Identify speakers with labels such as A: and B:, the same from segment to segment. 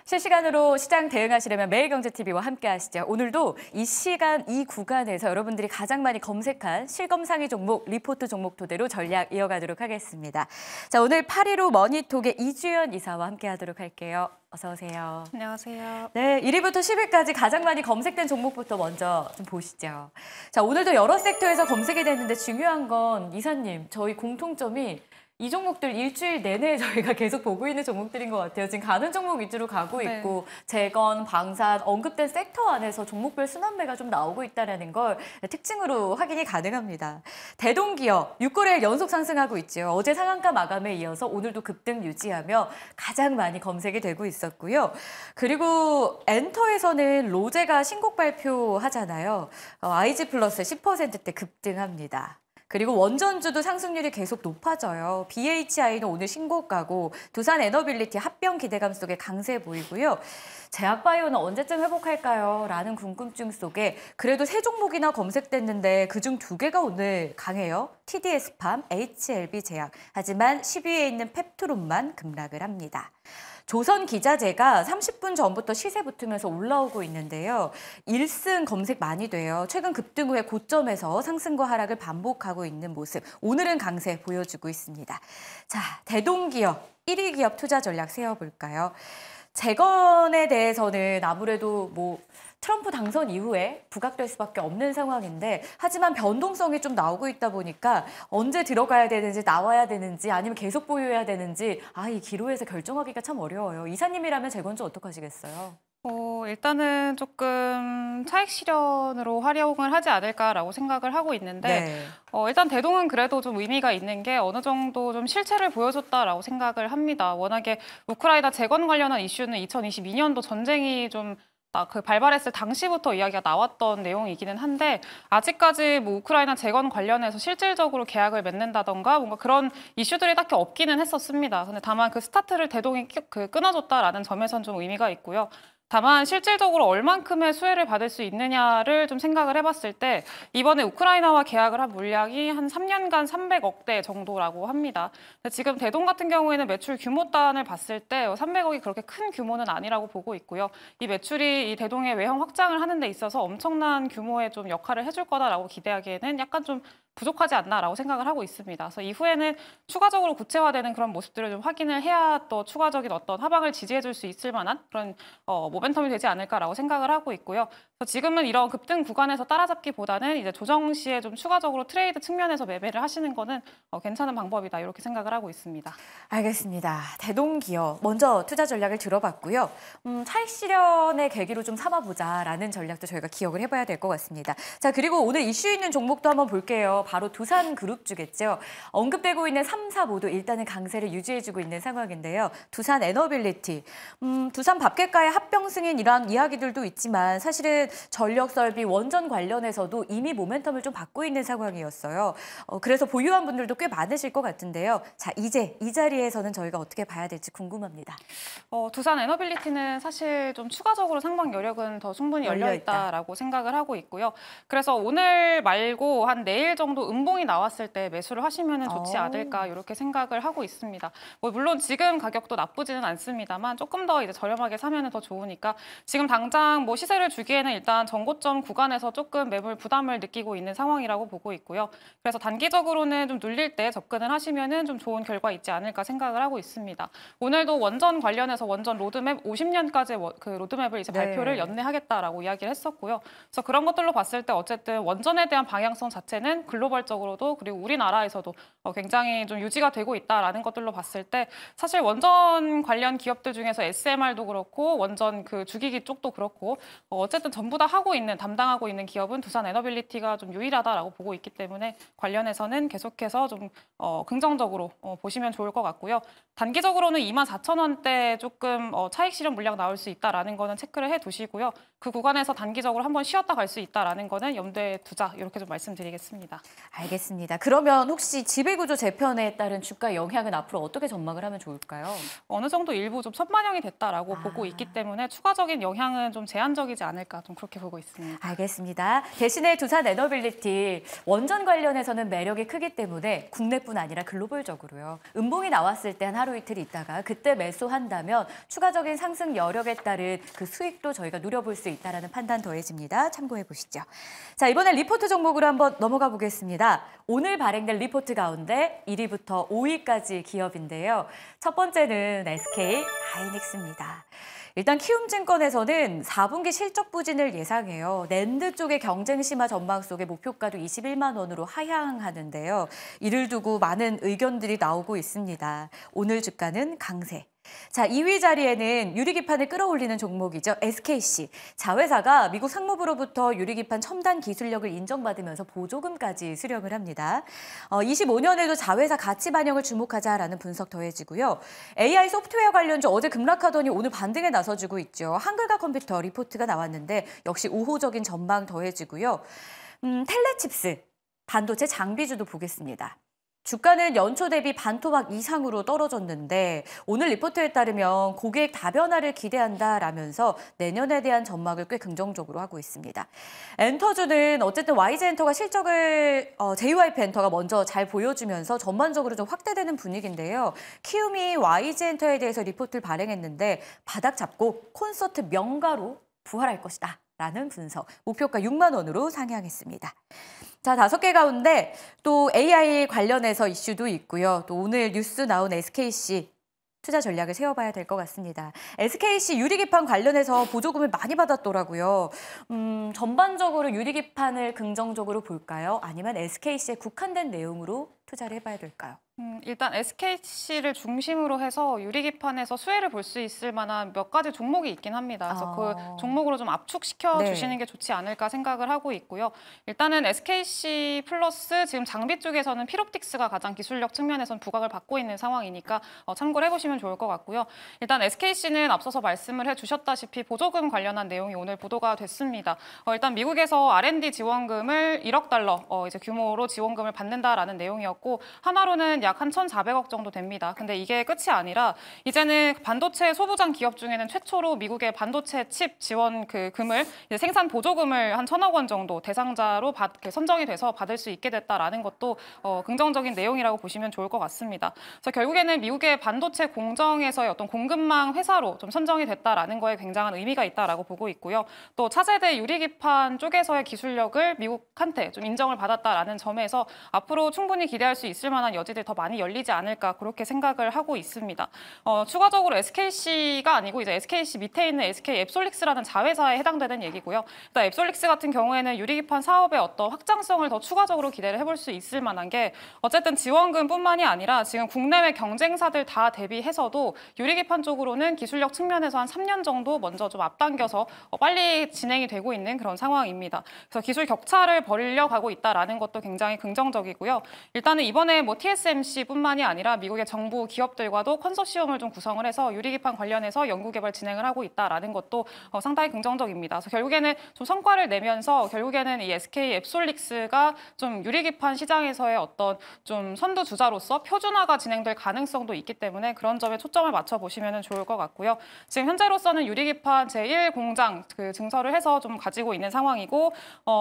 A: 실시간으로 시장 대응하시려면 매일경제TV와 함께 하시죠. 오늘도 이 시간, 이 구간에서 여러분들이 가장 많이 검색한 실검상위 종목, 리포트 종목 토대로 전략 이어가도록 하겠습니다. 자, 오늘 8.15 머니톡의 이주연 이사와 함께 하도록 할게요. 어서 오세요.
B: 안녕하세요.
A: 네, 1위부터 10위까지 가장 많이 검색된 종목부터 먼저 좀 보시죠. 자, 오늘도 여러 섹터에서 검색이 됐는데 중요한 건 이사님, 저희 공통점이 이 종목들 일주일 내내 저희가 계속 보고 있는 종목들인 것 같아요. 지금 가는 종목 위주로 가고 있고 재건, 방산, 언급된 섹터 안에서 종목별 순환매가 좀 나오고 있다는 걸 특징으로 확인이 가능합니다. 대동기업 6거래일 연속 상승하고 있죠. 어제 상한가 마감에 이어서 오늘도 급등 유지하며 가장 많이 검색이 되고 있었고요. 그리고 엔터에서는 로제가 신곡 발표하잖아요. IG 플러스 10%대 급등합니다. 그리고 원전주도 상승률이 계속 높아져요. BHI는 오늘 신고가고 두산 에너빌리티 합병 기대감 속에 강세 보이고요. 제약바이오는 언제쯤 회복할까요? 라는 궁금증 속에 그래도 세 종목이나 검색됐는데 그중 2개가 오늘 강해요. TDS팜, HLB제약. 하지만 10위에 있는 펩트론만 급락을 합니다. 조선기자재가 30분 전부터 시세 붙으면서 올라오고 있는데요. 1승 검색 많이 돼요. 최근 급등 후에 고점에서 상승과 하락을 반복하고 있는 모습. 오늘은 강세 보여주고 있습니다. 자, 대동기업 1위 기업 투자 전략 세워볼까요? 재건에 대해서는 아무래도 트럼프 당선 이후에 부각될 수밖에 없는 상황인데 하지만 변동성이 좀 나오고 있다 보니까 언제 들어가야 되는지 나와야 되는지 아니면 계속 보유해야 되는지 이 기로에서 결정하기가 참 어려워요. 이사님이라면 재건주 어떡하시겠어요?
B: 일단은 조금 차익 실현으로 활용을 하지 않을까라고 생각을 하고 있는데 일단 대동은 그래도 좀 의미가 있는 게 어느 정도 좀 실체를 보여줬다라고 생각을 합니다. 워낙에 우크라이나 재건 관련한 이슈는 2022년도 전쟁이 좀 발발했을 당시부터 이야기가 나왔던 내용이기는 한데 아직까지 우크라이나 재건 관련해서 실질적으로 계약을 맺는다던가 뭔가 그런 이슈들이 딱히 없기는 했었습니다. 근데 다만 그 스타트를 대동이 끊어줬다라는 점에선 좀 의미가 있고요. 다만 실질적으로 얼만큼의 수혜를 받을 수 있느냐를 좀 생각을 해봤을 때 이번에 우크라이나와 계약을 한 물량이 한 3년간 300억대 정도라고 합니다. 지금 대동 같은 경우에는 매출 규모단을 봤을 때 300억이 그렇게 큰 규모는 아니라고 보고 있고요. 이 매출이 이 대동의 외형 확장을 하는 데 있어서 엄청난 규모의 좀 역할을 해줄 거다라고 기대하기에는 약간 좀 부족하지 않나라고 생각을 하고 있습니다. 그래서 이후에는 추가적으로 구체화되는 그런 모습들을 좀 확인을 해야 또 추가적인 어떤 하방을 지지해줄 수 있을 만한 그런 모멘텀이 되지 않을까라고 생각을 하고 있고요. 그래서 지금은 이런 급등 구간에서 따라잡기보다는 이제 조정 시에 좀 추가적으로 트레이드 측면에서 매매를 하시는 거는 괜찮은 방법이다 이렇게 생각을 하고 있습니다.
A: 알겠습니다. 대동기업 먼저 투자 전략을 들어봤고요. 차익 실현의 계기로 좀 삼아보자라는 전략도 저희가 기억을 해봐야 될 것 같습니다. 자, 그리고 오늘 이슈 있는 종목도 한번 볼게요. 바로 두산그룹주겠죠. 언급되고 있는 3, 4 모두 일단은 강세를 유지해주고 있는 상황인데요. 두산 에너빌리티, 두산 밥곶가의 합병 승인 이런 이야기들도 있지만 사실은 전력 설비, 원전 관련해서도 이미 모멘텀을 좀 받고 있는 상황이었어요. 그래서 보유한 분들도 꽤 많으실 것 같은데요. 자, 이제 이 자리에서는 저희가 어떻게 봐야 될지 궁금합니다.
B: 두산 에너빌리티는 사실 좀 추가적으로 상방 여력은 더 충분히 열려있다라고 생각을 하고 있고요. 그래서 오늘 말고 한 내일 정도 음봉이 나왔을 때 매수를 하시면 좋지 않을까 이렇게 생각을 하고 있습니다. 물론 지금 가격도 나쁘지는 않습니다만 조금 더 이제 저렴하게 사면 더 좋으니까 지금 당장 시세를 주기에는 일단 전고점 구간에서 조금 매물 부담을 느끼고 있는 상황이라고 보고 있고요. 그래서 단기적으로는 좀 눌릴 때 접근을 하시면 좀 좋은 결과 있지 않을까 생각을 하고 있습니다. 오늘도 원전 관련해서 원전 로드맵 50년까지 그 로드맵을 이제 발표를 연내하겠다라고 이야기를 했었고요. 그래서 그런 것들로 봤을 때 어쨌든 원전에 대한 방향성 자체는 글로벌적으로도 그리고 우리나라에서도 굉장히 좀 유지가 되고 있다라는 것들로 봤을 때 사실 원전 관련 기업들 중에서 SMR도 그렇고 원전 그 주기기 쪽도 그렇고 어쨌든 전부 다 담당하고 있는 기업은 두산 에너빌리티가 좀 유일하다라고 보고 있기 때문에 관련해서는 계속해서 좀 긍정적으로 보시면 좋을 것 같고요. 단기적으로는 24,000원대 조금 차익 실현 물량 나올 수 있다라는 거는 체크를 해두시고요. 그 구간에서 단기적으로 한번 쉬었다 갈 수 있다라는 거는 염두에 두자 이렇게 좀 말씀드리겠습니다.
A: 알겠습니다. 그러면 혹시 지배구조 재편에 따른 주가 영향은 앞으로 어떻게 전망을 하면 좋을까요?
B: 어느 정도 일부 좀 선반영이 됐다라고 보고 있기 때문에 추가적인 영향은 좀 제한적이지 않을까 좀 그렇게 보고 있습니다.
A: 알겠습니다. 대신에 두산 에너빌리티 원전 관련해서는 매력이 크기 때문에 국내뿐 아니라 글로벌적으로요. 음봉이 나왔을 때 한 하루 이틀 있다가 그때 매수한다면 추가적인 상승 여력에 따른 그 수익도 저희가 누려볼 수 있다는 판단 더해집니다. 참고해 보시죠. 자, 이번엔 리포트 종목으로 한번 넘어가 보겠습니다. 오늘 발행된 리포트 가운데 1위부터 5위까지 기업인데요. 첫 번째는 SK 하이닉스입니다. 일단 키움증권에서는 4분기 실적 부진을 예상해요. 낸드 쪽의 경쟁 심화 전망 속에 목표가도 21만 원으로 하향하는데요. 이를 두고 많은 의견들이 나오고 있습니다. 오늘 주가는 강세. 자, 2위 자리에는 유리기판을 끌어올리는 종목이죠. SKC. 자회사가 미국 상무부로부터 유리기판 첨단 기술력을 인정받으면서 보조금까지 수령을 합니다. 25년에도 자회사 가치 반영을 주목하자라는 분석 더해지고요. AI 소프트웨어 관련주 어제 급락하더니 오늘 반등에 나서주고 있죠. 한글과 컴퓨터 리포트가 나왔는데 역시 우호적인 전망 더해지고요. 텔레칩스, 반도체 장비주도 보겠습니다. 주가는 연초 대비 반토막 이상으로 떨어졌는데 오늘 리포트에 따르면 고객 다변화를 기대한다라면서 내년에 대한 전망을 꽤 긍정적으로 하고 있습니다. 엔터주는 어쨌든 YG엔터가 실적을 JYP엔터가 먼저 잘 보여주면서 전반적으로 좀 확대되는 분위기인데요. 키움이 YG엔터에 대해서 리포트를 발행했는데 바닥 잡고 콘서트 명가로 부활할 것이다 라는 분석. 목표가 6만 원으로 상향했습니다. 자, 5개 가운데 또 AI 관련해서 이슈도 있고요. 또 오늘 뉴스 나온 SKC 투자 전략을 세워봐야 될 것 같습니다. SKC 유리기판 관련해서 보조금을 많이 받았더라고요. 전반적으로 유리기판을 긍정적으로 볼까요? 아니면 SKC에 국한된 내용으로 투자를 해봐야 될까요?
B: 일단 SKC를 중심으로 해서 유리기판에서 수혜를 볼 수 있을 만한 몇 가지 종목이 있긴 합니다. 그래서 그 종목으로 좀 압축시켜 주시는 게 좋지 않을까 생각을 하고 있고요. 일단은 SKC 플러스 지금 장비 쪽에서는 필옵틱스가 가장 기술력 측면에서는 부각을 받고 있는 상황이니까 참고를 해보시면 좋을 것 같고요. 일단 SKC는 앞서서 말씀을 해주셨다시피 보조금 관련한 내용이 오늘 보도가 됐습니다. 일단 미국에서 R&D 지원금을 1억 달러 이제 규모로 지원금을 받는다라는 내용이었고 하나로는 약 한 1,400억 정도 됩니다. 근데 이게 끝이 아니라 이제는 반도체 소부장 기업 중에는 최초로 미국의 반도체 칩 지원 그 금을 이제 생산 보조금을 한 1,000억 원 정도 대상자로 선정이 돼서 받을 수 있게 됐다라는 것도 긍정적인 내용이라고 보시면 좋을 것 같습니다. 그래서 결국에는 미국의 반도체 공정에서의 어떤 공급망 회사로 좀 선정이 됐다라는 거에 굉장한 의미가 있다라고 보고 있고요. 또 차세대 유리기판 쪽에서의 기술력을 미국한테 좀 인정을 받았다라는 점에서 앞으로 충분히 기대할 수 있을 만한 여지들 더 많이 열리지 않을까 그렇게 생각을 하고 있습니다. 추가적으로 SKC가 아니고 이제 SKC 밑에 있는 SK 앱솔릭스라는 자회사에 해당되는 얘기고요. 일단 앱솔릭스 같은 경우에는 유리기판 사업의 어떤 확장성을 더 추가적으로 기대를 해볼 수 있을 만한 게 어쨌든 지원금뿐만이 아니라 지금 국내외 경쟁사들 다 대비해서도 유리기판 쪽으로는 기술력 측면에서 한 3년 정도 먼저 좀 앞당겨서 빨리 진행이 되고 있는 그런 상황입니다. 그래서 기술 격차를 벌이려 가고 있다라는 것도 굉장히 긍정적이고요. 일단은 이번에 뭐 TSMC뿐만이 아니라 미국의 정부 기업들과도 컨소시엄을 좀 구성을 해서 유리기판 관련해서 연구 개발 진행을 하고 있다라는 것도 상당히 긍정적입니다. 그래서 결국에는 좀 성과를 내면서 결국에는 이 SK 앱솔릭스가 좀 유리기판 시장에서의 어떤 좀 선두주자로서 표준화가 진행될 가능성도 있기 때문에 그런 점에 초점을 맞춰 보시면 좋을 것 같고요. 지금 현재로서는 유리기판 제1공장 그 증설을 해서 좀 가지고 있는 상황이고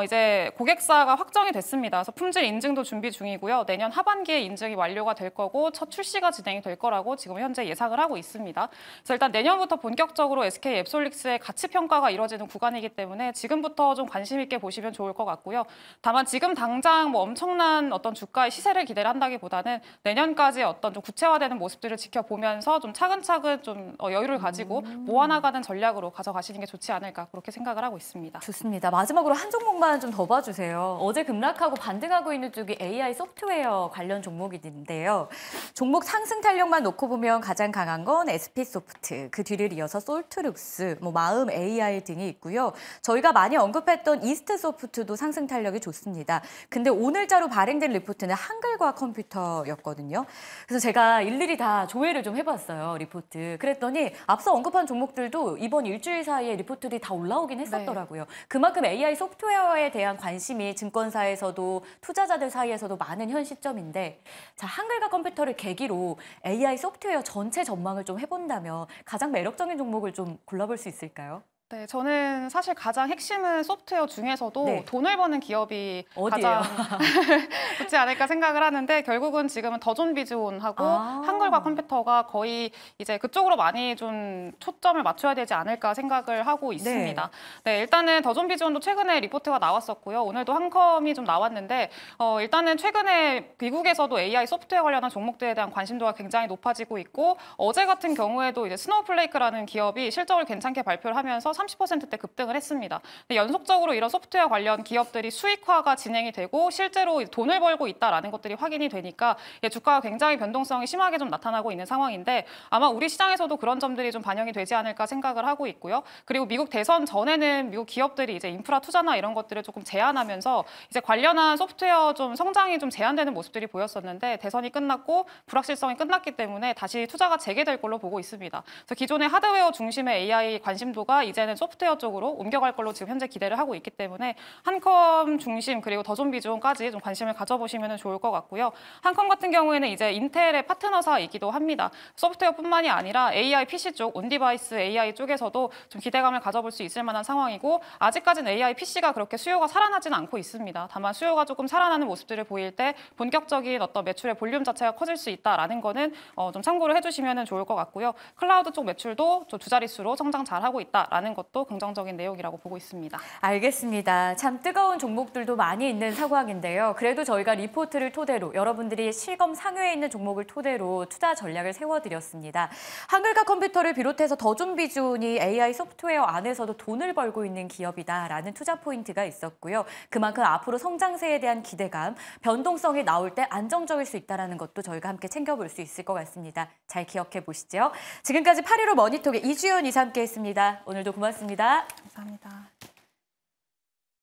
B: 이제 고객사가 확정이 됐습니다. 그래서 품질 인증도 준비 중이고요. 내년 하반기에 인증이 완료가 될 거고 첫 출시가 진행이 될 거라고 지금 현재 예상을 하고 있습니다. 그래서 일단 내년부터 본격적으로 SK 앱솔릭스의 가치 평가가 이뤄지는 구간이기 때문에 지금부터 좀 관심 있게 보시면 좋을 것 같고요. 다만 지금 당장 뭐 엄청난 어떤 주가의 시세를 기대를 한다기보다는 내년까지 어떤 좀 구체화되는 모습들을 지켜보면서 좀 차근차근 좀 여유를 가지고 모아나가는 전략으로 가져가시는 게 좋지 않을까 그렇게 생각을 하고 있습니다.
A: 좋습니다. 마지막으로 한 종목만 좀 더 봐주세요. 어제 급락하고 반등하고 있는 쪽이 AI 소프트웨어 관련 종목인데 건데요. 종목 상승 탄력만 놓고 보면 가장 강한 건 SP소프트, 그 뒤를 이어서 솔트룩스, 마음 AI 등이 있고요. 저희가 많이 언급했던 이스트소프트도 상승 탄력이 좋습니다. 근데 오늘자로 발행된 리포트는 한글과학 컴퓨터였거든요. 그래서 제가 일일이 다 조회를 좀 해봤어요, 리포트. 그랬더니 앞서 언급한 종목들도 이번 일주일 사이에 리포트들이 다 올라오긴 했었더라고요. 그만큼 AI 소프트웨어에 대한 관심이 증권사에서도 투자자들 사이에서도 많은 현 시점인데, 자, 한글과 컴퓨터를 계기로 AI 소프트웨어 전체 전망을 좀 해본다면 가장 매력적인 종목을 좀 골라볼 수 있을까요?
B: 네, 저는 사실 가장 핵심은 소프트웨어 중에서도
A: 네.
B: 돈을 버는 기업이
A: 어디예요?
B: 가장 좋지 않을까 생각을 하는데, 결국은 지금은 더존비즈온하고 한글과 컴퓨터가 거의 이제 그쪽으로 많이 좀 초점을 맞춰야 되지 않을까 생각을 하고 있습니다. 네, 일단은 더존비즈온도 최근에 리포트가 나왔었고요. 오늘도 한컴이 좀 나왔는데, 일단은 최근에 미국에서도 AI 소프트웨어 관련한 종목들에 대한 관심도가 굉장히 높아지고 있고, 어제 같은 경우에도 이제 스노우플레이크라는 기업이 실적을 괜찮게 발표를 하면서 30%대 급등을 했습니다. 근데 연속적으로 이런 소프트웨어 관련 기업들이 수익화가 진행이 되고 실제로 돈을 벌고 있다라는 것들이 확인이 되니까 주가가 굉장히 변동성이 심하게 좀 나타나고 있는 상황인데, 아마 우리 시장에서도 그런 점들이 좀 반영이 되지 않을까 생각을 하고 있고요. 그리고 미국 대선 전에는 미국 기업들이 이제 인프라 투자나 이런 것들을 조금 제한하면서 이제 관련한 소프트웨어 좀 성장이 좀 제한되는 모습들이 보였었는데, 대선이 끝났고 불확실성이 끝났기 때문에 다시 투자가 재개될 걸로 보고 있습니다. 그래서 기존의 하드웨어 중심의 AI 관심도가 이제는 소프트웨어 쪽으로 옮겨갈 걸로 지금 현재 기대를 하고 있기 때문에 한컴 중심 그리고 더존비즈온까지 좀 관심을 가져보시면 좋을 것 같고요. 한컴 같은 경우에는 이제 인텔의 파트너사이기도 합니다. 소프트웨어뿐만이 아니라 AI PC 쪽, 온디바이스 AI 쪽에서도 좀 기대감을 가져볼 수 있을 만한 상황이고, 아직까지는 AI PC가 그렇게 수요가 살아나지는 않고 있습니다. 다만 수요가 조금 살아나는 모습들을 보일 때 본격적인 어떤 매출의 볼륨 자체가 커질 수 있다라는 거는 좀 참고를 해주시면 좋을 것 같고요. 클라우드 쪽 매출도 좀 두 자릿수로 성장 잘하고 있다라는 것도 긍정적인 내용이라고 보고 있습니다.
A: 알겠습니다. 참 뜨거운 종목들도 많이 있는 상황인데요. 그래도 저희가 리포트를 토대로 여러분들이 실검 상위에 있는 종목을 토대로 투자 전략을 세워드렸습니다. 한글과 컴퓨터를 비롯해서 더존비즈온이 AI 소프트웨어 안에서도 돈을 벌고 있는 기업이다라는 투자 포인트가 있었고요. 그만큼 앞으로 성장세에 대한 기대감, 변동성이 나올 때 안정적일 수 있다는 것도 저희가 함께 챙겨볼 수 있을 것 같습니다. 잘 기억해 보시죠. 지금까지 8.15 머니톡의 이주연 이사 함께했습니다. 오늘도 고맙습니다.
B: 감사합니다.